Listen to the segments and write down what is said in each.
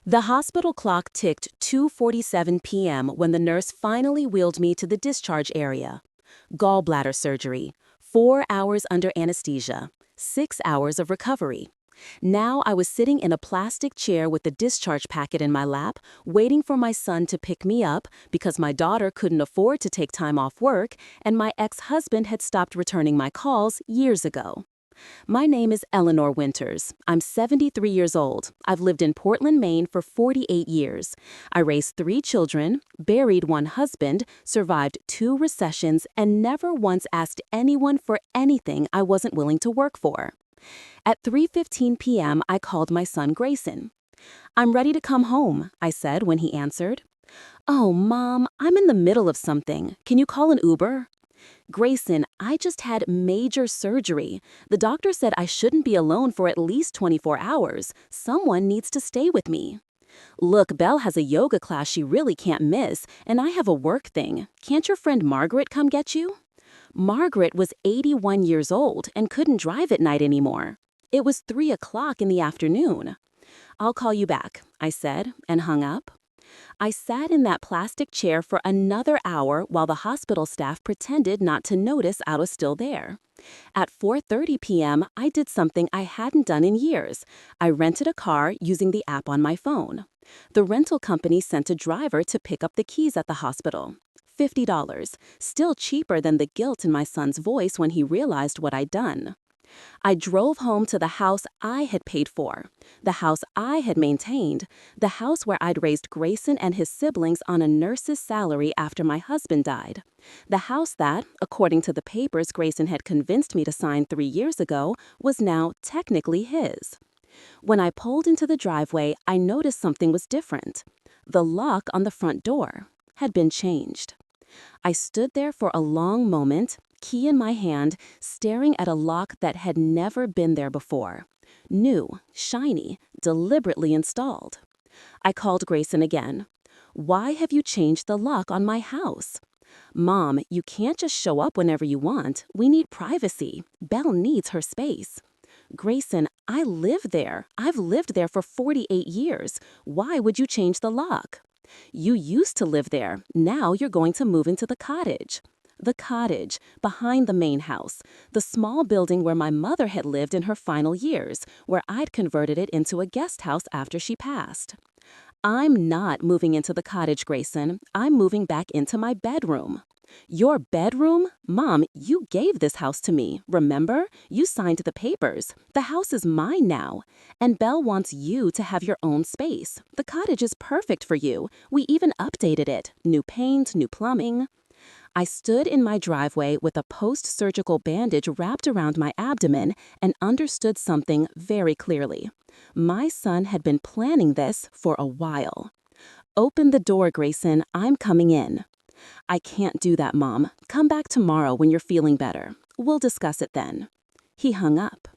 The hospital clock ticked 2:47 p.m. when the nurse finally wheeled me to the discharge area. Gallbladder surgery, 4 hours under anesthesia, 6 hours of recovery. Now I was sitting in a plastic chair with the discharge packet in my lap, waiting for my son to pick me up because my daughter couldn't afford to take time off work and my ex-husband had stopped returning my calls years ago. My name is Eleanor Winters. I'm 73 years old. I've lived in Portland, Maine for 48 years. I raised 3 children, buried 1 husband, survived 2 recessions, and never once asked anyone for anything I wasn't willing to work for. At 3:15 p.m., I called my son Grayson. "I'm ready to come home," I said when he answered. "Oh, Mom, I'm in the middle of something. Can you call an Uber?" "Grayson, I just had major surgery. The doctor said I shouldn't be alone for at least 24 hours. Someone needs to stay with me." "Look, Belle has a yoga class she really can't miss, and I have a work thing. Can't your friend Margaret come get you?" Margaret was 81 years old and couldn't drive at night anymore. It was 3 o'clock in the afternoon. "I'll call you back," I said, and hung up. I sat in that plastic chair for another hour while the hospital staff pretended not to notice I was still there. At 4:30 p.m., I did something I hadn't done in years. I rented a car using the app on my phone. The rental company sent a driver to pick up the keys at the hospital. $50, still cheaper than the guilt in my son's voice when he realized what I'd done. I drove home to the house I had paid for, the house I had maintained, the house where I'd raised Grayson and his siblings on a nurse's salary after my husband died, the house that, according to the papers Grayson had convinced me to sign 3 years ago, was now technically his. When I pulled into the driveway, I noticed something was different. The lock on the front door had been changed. I stood there for a long moment, key in my hand, staring at a lock that had never been there before. New, shiny, deliberately installed. I called Grayson again. "Why have you changed the lock on my house?" "Mom, you can't just show up whenever you want. We need privacy. Belle needs her space." "Grayson, I live there. I've lived there for 48 years. Why would you change the lock?" "You used to live there. Now you're going to move into the cottage." The cottage, behind the main house, the small building where my mother had lived in her final years, where I'd converted it into a guest house after she passed. "I'm not moving into the cottage, Grayson. I'm moving back into my bedroom." "Your bedroom? Mom, you gave this house to me, remember? You signed the papers. The house is mine now. And Belle wants you to have your own space. The cottage is perfect for you. We even updated it. New paint, new plumbing." I stood in my driveway with a post-surgical bandage wrapped around my abdomen and understood something very clearly. My son had been planning this for a while. "Open the door, Grayson. I'm coming in." "I can't do that, Mom. Come back tomorrow when you're feeling better. We'll discuss it then." He hung up.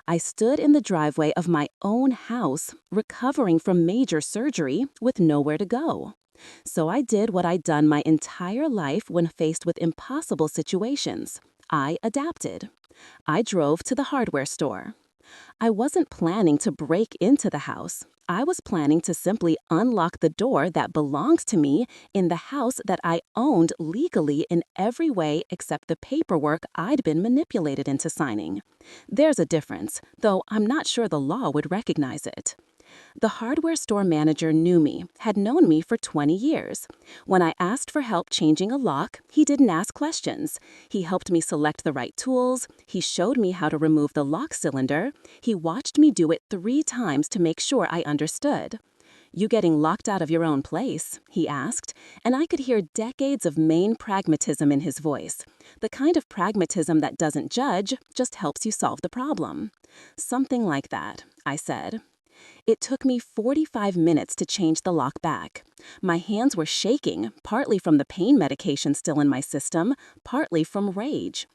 I stood in the driveway of my own house, recovering from major surgery, with nowhere to go. So I did what I'd done my entire life when faced with impossible situations. I adapted. I drove to the hardware store. I wasn't planning to break into the house. I was planning to simply unlock the door that belonged to me in the house that I owned legally in every way except the paperwork I'd been manipulated into signing. There's a difference, though I'm not sure the law would recognize it. The hardware store manager knew me, had known me for 20 years. When I asked for help changing a lock, he didn't ask questions. He helped me select the right tools. He showed me how to remove the lock cylinder. He watched me do it 3 times to make sure I understood. "You getting locked out of your own place?" he asked, and I could hear decades of Maine pragmatism in his voice. The kind of pragmatism that doesn't judge, just helps you solve the problem. "Something like that," I said. It took me 45 minutes to change the lock back. My hands were shaking, partly from the pain medication still in my system, partly from rage.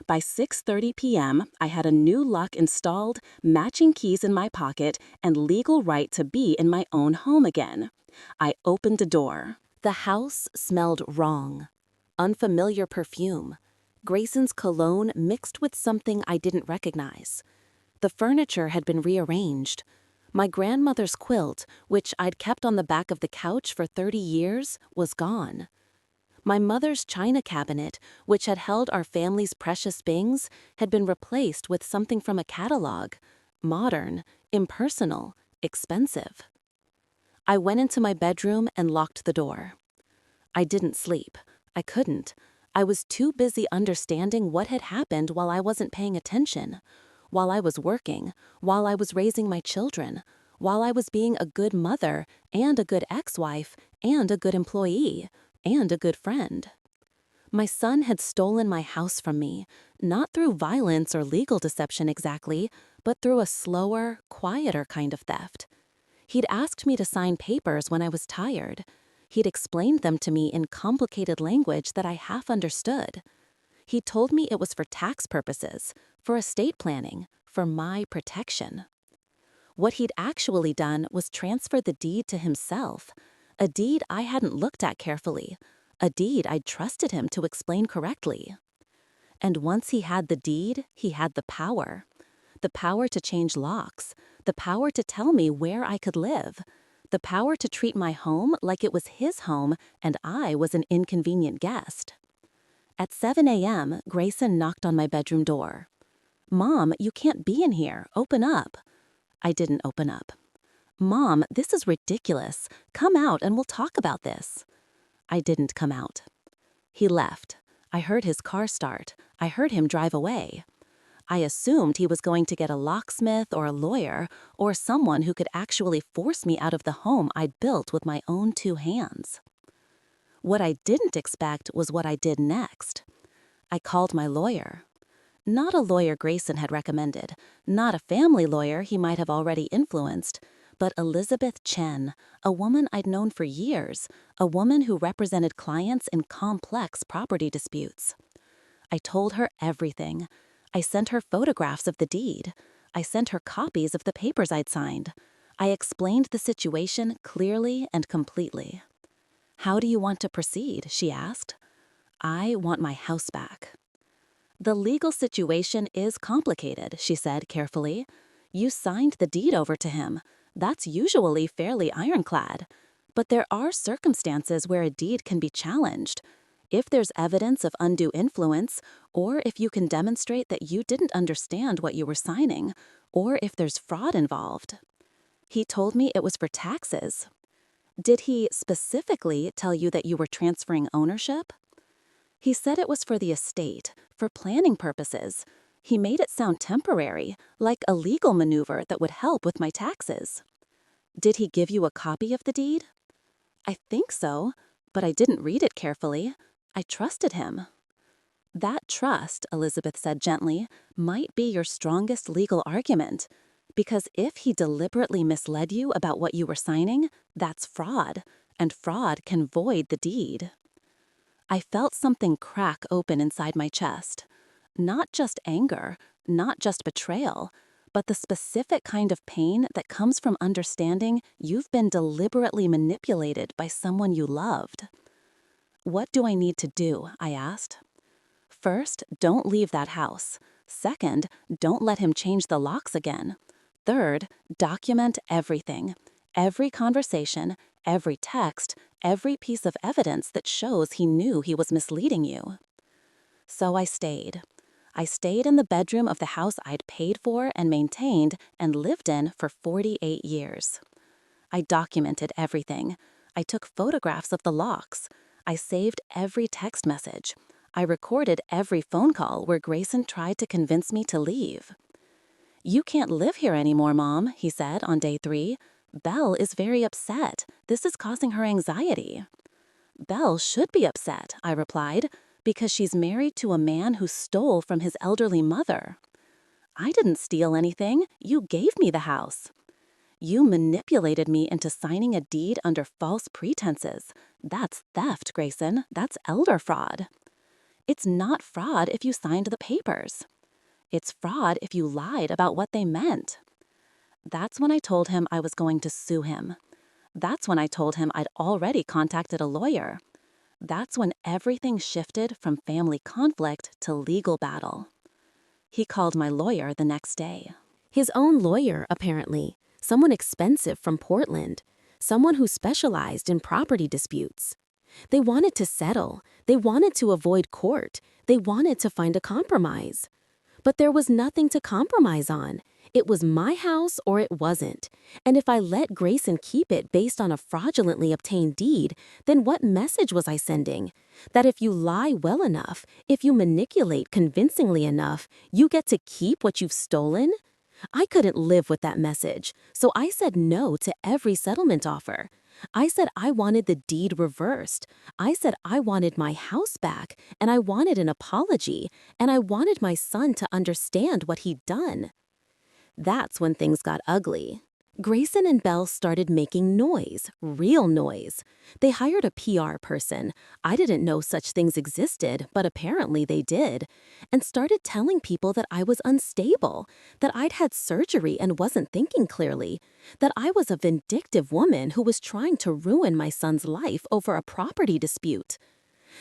By 6:30 p.m., I had a new lock installed, matching keys in my pocket, and legal right to be in my own home again. I opened the door. The house smelled wrong. Unfamiliar perfume. Grayson's cologne mixed with something I didn't recognize. The furniture had been rearranged. My grandmother's quilt, which I'd kept on the back of the couch for 30 years, was gone. My mother's china cabinet, which had held our family's precious things, had been replaced with something from a catalog, modern, impersonal, expensive. I went into my bedroom and locked the door. I didn't sleep. I couldn't. I was too busy understanding what had happened while I wasn't paying attention, while I was working, while I was raising my children, while I was being a good mother and a good ex-wife and a good employee and a good friend. My son had stolen my house from me, not through violence or legal deception exactly, but through a slower, quieter kind of theft. He'd asked me to sign papers when I was tired. He'd explained them to me in complicated language that I half understood. He told me it was for tax purposes, for estate planning, for my protection. What he'd actually done was transfer the deed to himself, a deed I hadn't looked at carefully, a deed I'd trusted him to explain correctly. And once he had the deed, he had the power to change locks, the power to tell me where I could live, the power to treat my home like it was his home and I was an inconvenient guest. At 7 a.m., Grayson knocked on my bedroom door. "Mom, you can't be in here. Open up." I didn't open up. "Mom, this is ridiculous. Come out and we'll talk about this." I didn't come out. He left. I heard his car start. I heard him drive away. I assumed he was going to get a locksmith or a lawyer or someone who could actually force me out of the home I'd built with my own 2 hands. What I didn't expect was what I did next. I called my lawyer. Not a lawyer Grayson had recommended, not a family lawyer he might have already influenced, but Elizabeth Chen, a woman I'd known for years, a woman who represented clients in complex property disputes. I told her everything. I sent her photographs of the deed. I sent her copies of the papers I'd signed. I explained the situation clearly and completely. "How do you want to proceed?" she asked. "I want my house back." "The legal situation is complicated," she said carefully. "You signed the deed over to him. That's usually fairly ironclad. But there are circumstances where a deed can be challenged. If there's evidence of undue influence, or if you can demonstrate that you didn't understand what you were signing, or if there's fraud involved." He told me it was for taxes. "Did he specifically tell you that you were transferring ownership?" "He said it was for the estate, for planning purposes. He made it sound temporary, like a legal maneuver that would help with my taxes." "Did he give you a copy of the deed?" "I think so, but I didn't read it carefully. I trusted him." "That trust," Elizabeth said gently, "might be your strongest legal argument. Because if he deliberately misled you about what you were signing, that's fraud, and fraud can void the deed." I felt something crack open inside my chest. Not just anger, not just betrayal, but the specific kind of pain that comes from understanding you've been deliberately manipulated by someone you loved. "What do I need to do?" I asked. "First, don't leave that house. Second, don't let him change the locks again. Third, document everything. Every conversation, every text, every piece of evidence that shows he knew he was misleading you." So I stayed. I stayed in the bedroom of the house I'd paid for and maintained and lived in for 48 years. I documented everything. I took photographs of the locks. I saved every text message. I recorded every phone call where Grayson tried to convince me to leave. "You can't live here anymore, Mom," he said on day 3. "Belle is very upset. This is causing her anxiety." "Belle should be upset," I replied, "because she's married to a man who stole from his elderly mother." "I didn't steal anything. You gave me the house." "You manipulated me into signing a deed under false pretenses. That's theft, Grayson. That's elder fraud." "It's not fraud if you signed the papers." "It's fraud if you lied about what they meant." That's when I told him I was going to sue him. That's when I told him I'd already contacted a lawyer. That's when everything shifted from family conflict to legal battle. He called my lawyer the next day. His own lawyer, apparently. someone expensive from Portland, someone who specialized in property disputes. They wanted to settle, they wanted to avoid court, they wanted to find a compromise. But there was nothing to compromise on. It was my house or it wasn't. And if I let Grayson keep it based on a fraudulently obtained deed, then what message was I sending? That if you lie well enough, if you manipulate convincingly enough, you get to keep what you've stolen? I couldn't live with that message, so I said no to every settlement offer. I said I wanted the deed reversed. I said I wanted my house back, and I wanted an apology, and I wanted my son to understand what he'd done. That's when things got ugly. Grayson and Belle started making noise, real noise. They hired a PR person. I didn't know such things existed, but apparently they did. And started telling people that I was unstable, that I'd had surgery and wasn't thinking clearly, that I was a vindictive woman who was trying to ruin my son's life over a property dispute.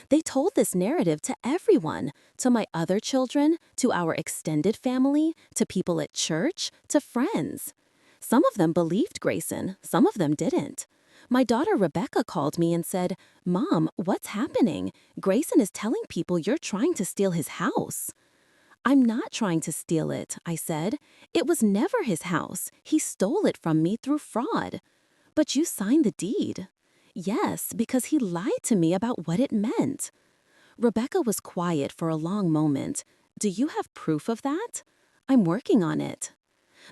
They told this narrative to everyone, to my other children, to our extended family, to people at church, to friends. Some of them believed Grayson, some of them didn't. My daughter Rebecca called me and said, "Mom, what's happening? Grayson is telling people you're trying to steal his house." "I'm not trying to steal it," I said. "It was never his house. He stole it from me through fraud." "But you signed the deed." "Yes, because he lied to me about what it meant." Rebecca was quiet for a long moment. "Do you have proof of that?" "I'm working on it."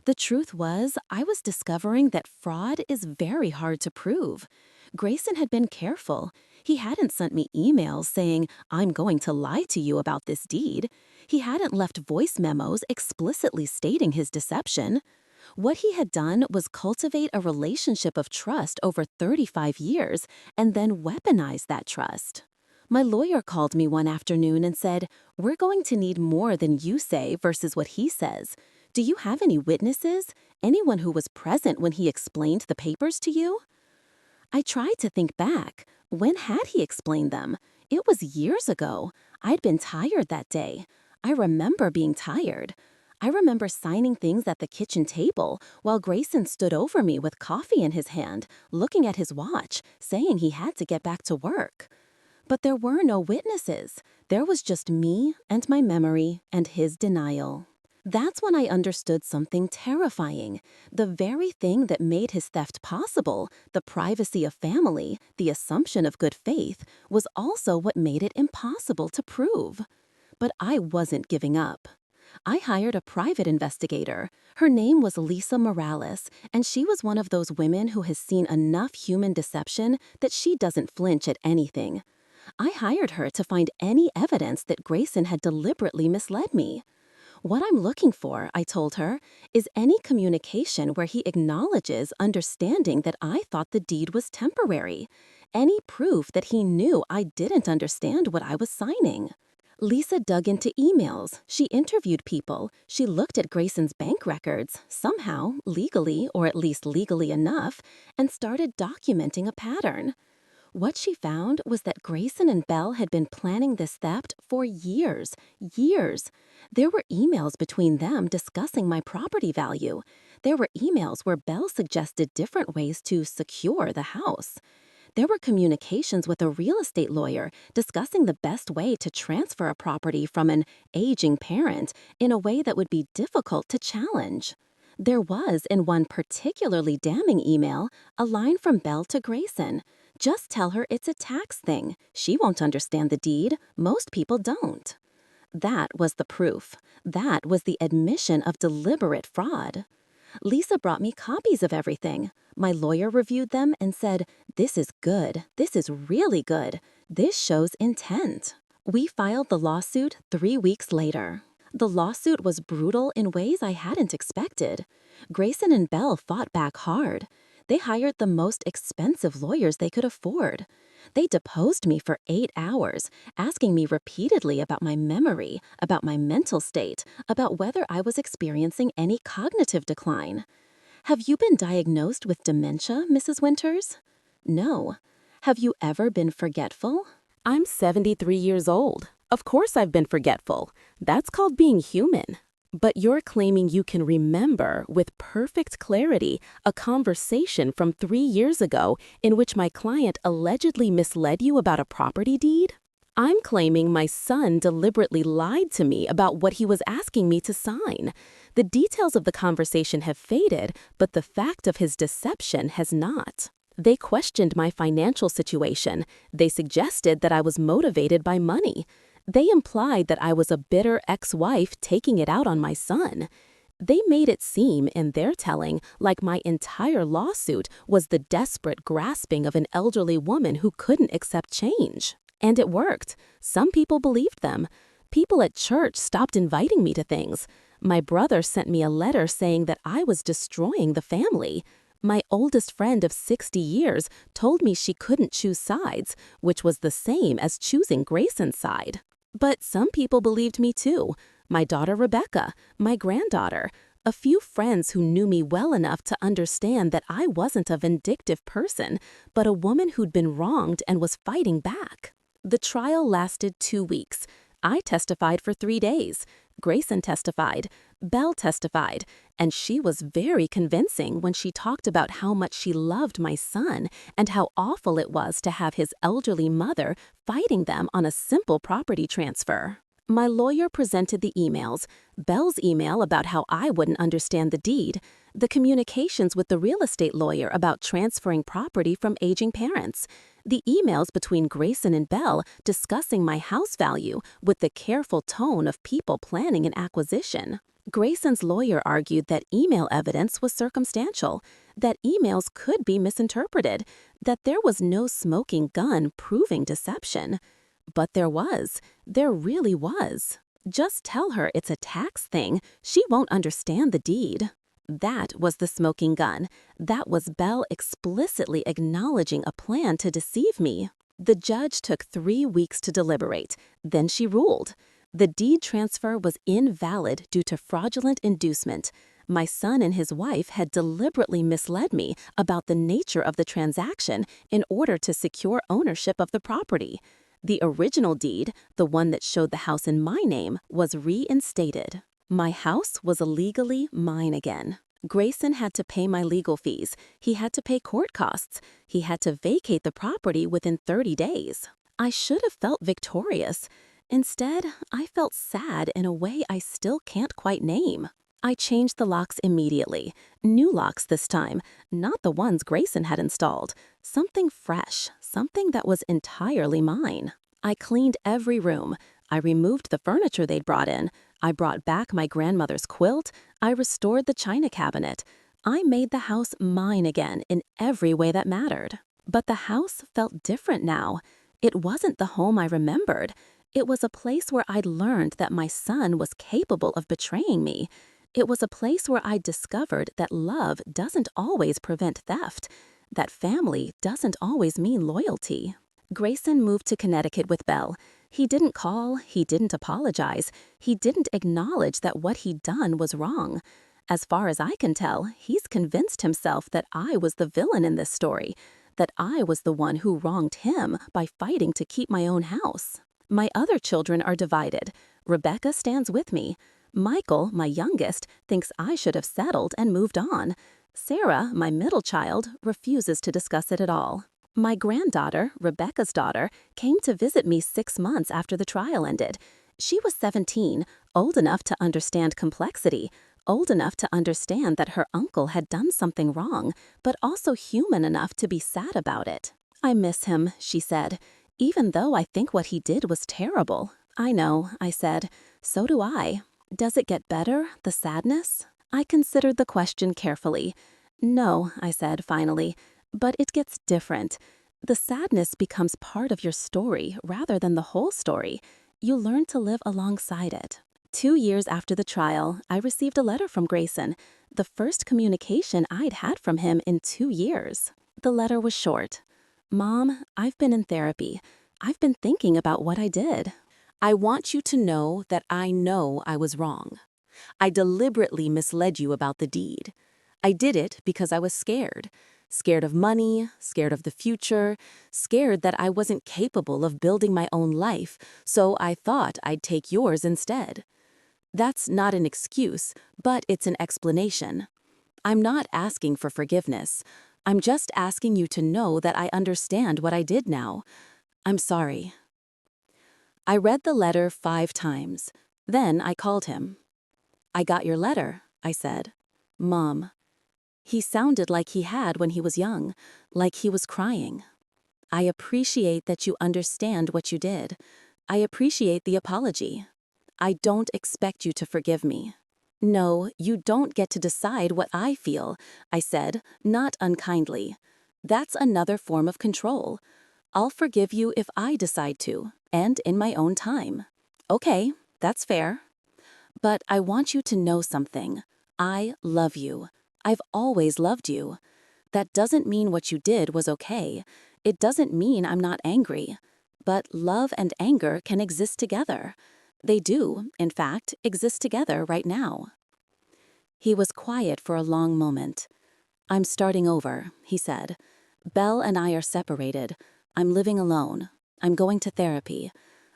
The truth was, I was discovering that fraud is very hard to prove. Grayson had been careful. He hadn't sent me emails saying, "I'm going to lie to you about this deed." He hadn't left voice memos explicitly stating his deception. What he had done was cultivate a relationship of trust over 35 years and then weaponize that trust. My lawyer called me one afternoon and said, "We're going to need more than you say versus what he says. Do you have any witnesses? Anyone who was present when he explained the papers to you?" I tried to think back. When had he explained them? It was years ago. I'd been tired that day. I remember being tired. I remember signing things at the kitchen table while Grayson stood over me with coffee in his hand, looking at his watch, saying he had to get back to work. But there were no witnesses. There was just me and my memory and his denial. That's when I understood something terrifying. The very thing that made his theft possible, the privacy of family, the assumption of good faith, was also what made it impossible to prove. But I wasn't giving up. I hired a private investigator. Her name was Lisa Morales, and she was one of those women who has seen enough human deception that she doesn't flinch at anything. I hired her to find any evidence that Grayson had deliberately misled me. "What I'm looking for," I told her, "is any communication where he acknowledges understanding that I thought the deed was temporary. Any proof that he knew I didn't understand what I was signing." Lisa dug into emails. She interviewed people. She looked at Grayson's bank records, somehow, legally, or at least legally enough, and started documenting a pattern. What she found was that Grayson and Belle had been planning this theft for years. There were emails between them discussing my property value. There were emails where Belle suggested different ways to secure the house. There were communications with a real estate lawyer discussing the best way to transfer a property from an aging parent in a way that would be difficult to challenge. There was, in one particularly damning email, a line from Belle to Grayson. "Just tell her it's a tax thing. She won't understand the deed. Most people don't." That was the proof. That was the admission of deliberate fraud. Lisa brought me copies of everything. My lawyer reviewed them and said, "This is good. This is really good. This shows intent." We filed the lawsuit 3 weeks later. The lawsuit was brutal in ways I hadn't expected. Grayson and Belle fought back hard. They hired the most expensive lawyers they could afford. They deposed me for 8 hours, asking me repeatedly about my memory, about my mental state, about whether I was experiencing any cognitive decline. "Have you been diagnosed with dementia, Mrs. Winters?" "No." "Have you ever been forgetful?" "I'm 73 years old. Of course I've been forgetful. That's called being human." But you're claiming you can remember with perfect clarity a conversation from 3 years ago in which my client allegedly misled you about a property deed? I'm claiming my son deliberately lied to me about what he was asking me to sign. The details of the conversation have faded, but the fact of his deception has not. They questioned my financial situation. They suggested that I was motivated by money. They implied that I was a bitter ex-wife taking it out on my son. They made it seem, in their telling, like my entire lawsuit was the desperate grasping of an elderly woman who couldn't accept change. And it worked. Some people believed them. People at church stopped inviting me to things. My brother sent me a letter saying that I was destroying the family. My oldest friend of 60 years told me she couldn't choose sides, which was the same as choosing Grayson's side. But some people believed me too. My daughter Rebecca, my granddaughter, a few friends who knew me well enough to understand that I wasn't a vindictive person, but a woman who'd been wronged and was fighting back. The trial lasted 2 weeks. I testified for 3 days. Grayson testified. Belle testified. And she was very convincing when she talked about how much she loved my son and how awful it was to have his elderly mother fighting them on a simple property transfer. My lawyer presented the emails, Belle's email about how I wouldn't understand the deed, the communications with the real estate lawyer about transferring property from aging parents, the emails between Grayson and Belle discussing my house value with the careful tone of people planning an acquisition. Grayson's lawyer argued that email evidence was circumstantial, that emails could be misinterpreted, that there was no smoking gun proving deception. But there was. There really was. Just tell her it's a tax thing. She won't understand the deed. That was the smoking gun. That was Belle explicitly acknowledging a plan to deceive me. The judge took 3 weeks to deliberate. Then she ruled. The deed transfer was invalid due to fraudulent inducement. My son and his wife had deliberately misled me about the nature of the transaction in order to secure ownership of the property. The original deed, the one that showed the house in my name, was reinstated. My house was legally mine again. Grayson had to pay my legal fees. He had to pay court costs. He had to vacate the property within 30 days. I should have felt victorious. Instead, I felt sad in a way I still can't quite name. I changed the locks immediately. New locks this time, not the ones Grayson had installed. Something fresh, something that was entirely mine. I cleaned every room. I removed the furniture they'd brought in. I brought back my grandmother's quilt. I restored the china cabinet. I made the house mine again in every way that mattered. But the house felt different now. It wasn't the home I remembered. It was a place where I'd learned that my son was capable of betraying me. It was a place where I discovered that love doesn't always prevent theft, that family doesn't always mean loyalty. Grayson moved to Connecticut with Belle. He didn't call, he didn't apologize, he didn't acknowledge that what he'd done was wrong. As far as I can tell, he's convinced himself that I was the villain in this story, that I was the one who wronged him by fighting to keep my own house. My other children are divided. Rebecca stands with me. Michael, my youngest, thinks I should have settled and moved on. Sarah, my middle child, refuses to discuss it at all. My granddaughter, Rebecca's daughter, came to visit me 6 months after the trial ended. She was 17, old enough to understand complexity, old enough to understand that her uncle had done something wrong, but also human enough to be sad about it. "I miss him," she said, "even though I think what he did was terrible." "I know," I said. "So do I." "Does it get better, the sadness?" I considered the question carefully. "No," I said finally, "but it gets different. The sadness becomes part of your story rather than the whole story. You learn to live alongside it." 2 years after the trial, I received a letter from Grayson, the first communication I'd had from him in 2 years. The letter was short. "Mom, I've been in therapy. I've been thinking about what I did. I want you to know that I know I was wrong. I deliberately misled you about the deed. I did it because I was scared. Scared of money, scared of the future, scared that I wasn't capable of building my own life, so I thought I'd take yours instead. That's not an excuse, but it's an explanation. I'm not asking for forgiveness. I'm just asking you to know that I understand what I did now. I'm sorry. I read the letter 5 times. Then I called him. I got your letter, I said. Mom. He sounded like he had when he was young, like he was crying. I appreciate that you understand what you did. I appreciate the apology. I don't expect you to forgive me. No, you don't get to decide what I feel, I said, not unkindly. That's another form of control. I'll forgive you if I decide to, and in my own time. Okay, that's fair. But I want you to know something. I love you. I've always loved you. That doesn't mean what you did was okay. It doesn't mean I'm not angry. But love and anger can exist together. They do, in fact, exist together right now. He was quiet for a long moment. I'm starting over, he said. Belle and I are separated. I'm living alone. I'm going to therapy.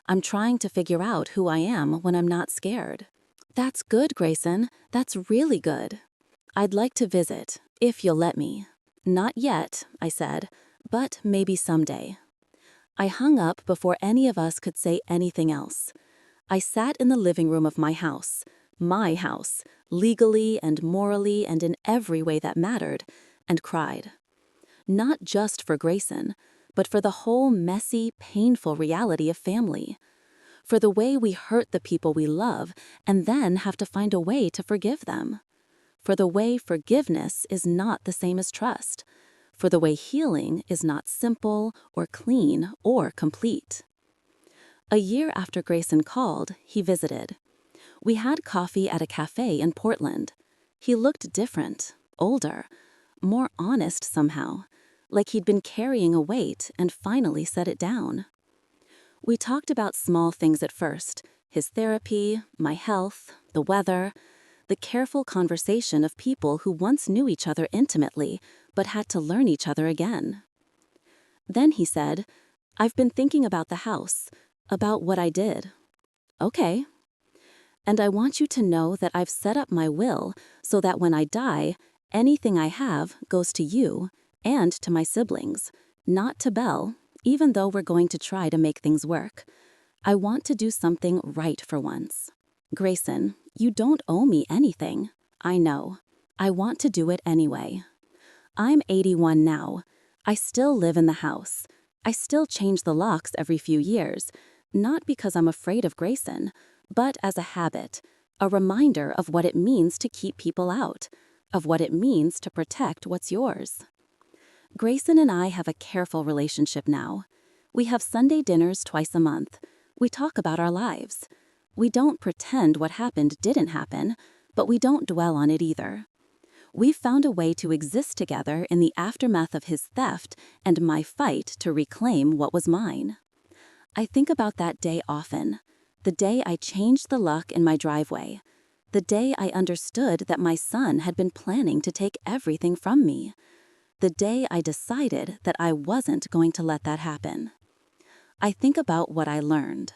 I'm trying to figure out who I am when I'm not scared. That's good, Grayson. That's really good. I'd like to visit, if you'll let me. Not yet, I said, but maybe someday. I hung up before any of us could say anything else. I sat in the living room of my house, legally and morally and in every way that mattered, and cried. Not just for Grayson, but for the whole messy, painful reality of family. For the way we hurt the people we love and then have to find a way to forgive them. For the way forgiveness is not the same as trust. For the way healing is not simple or clean or complete. A year after Grayson called, he visited. We had coffee at a cafe in Portland. He looked different, older, more honest somehow, like he'd been carrying a weight and finally set it down. We talked about small things at first, his therapy, my health, the weather, the careful conversation of people who once knew each other intimately but had to learn each other again. Then he said, I've been thinking about the house, about what I did. Okay. And I want you to know that I've set up my will so that when I die, anything I have goes to you and to my siblings, not to Belle, even though we're going to try to make things work. I want to do something right for once. Grayson, you don't owe me anything. I know. I want to do it anyway. I'm 81 now. I still live in the house. I still change the locks every few years, not because I'm afraid of Grayson, but as a habit, a reminder of what it means to keep people out, of what it means to protect what's yours. Grayson and I have a careful relationship now. We have Sunday dinners twice a month. We talk about our lives. We don't pretend what happened didn't happen, but we don't dwell on it either. We've found a way to exist together in the aftermath of his theft and my fight to reclaim what was mine. I think about that day often, the day I changed the lock in my driveway, the day I understood that my son had been planning to take everything from me, the day I decided that I wasn't going to let that happen. I think about what I learned.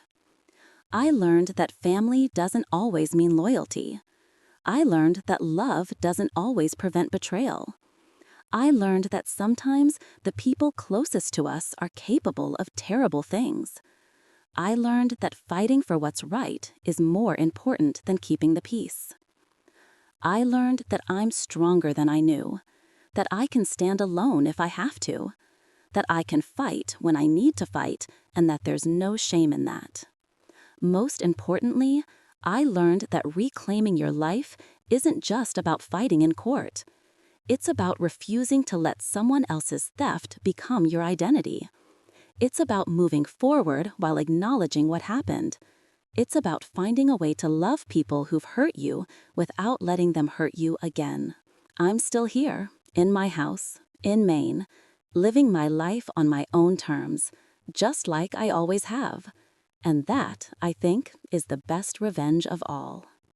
I learned that family doesn't always mean loyalty. I learned that love doesn't always prevent betrayal. I learned that sometimes the people closest to us are capable of terrible things. I learned that fighting for what's right is more important than keeping the peace. I learned that I'm stronger than I knew, that I can stand alone if I have to, that I can fight when I need to fight, and that there's no shame in that. Most importantly, I learned that reclaiming your life isn't just about fighting in court. It's about refusing to let someone else's theft become your identity. It's about moving forward while acknowledging what happened. It's about finding a way to love people who've hurt you without letting them hurt you again. I'm still here, in my house, in Maine, living my life on my own terms, just like I always have. And that, I think, is the best revenge of all.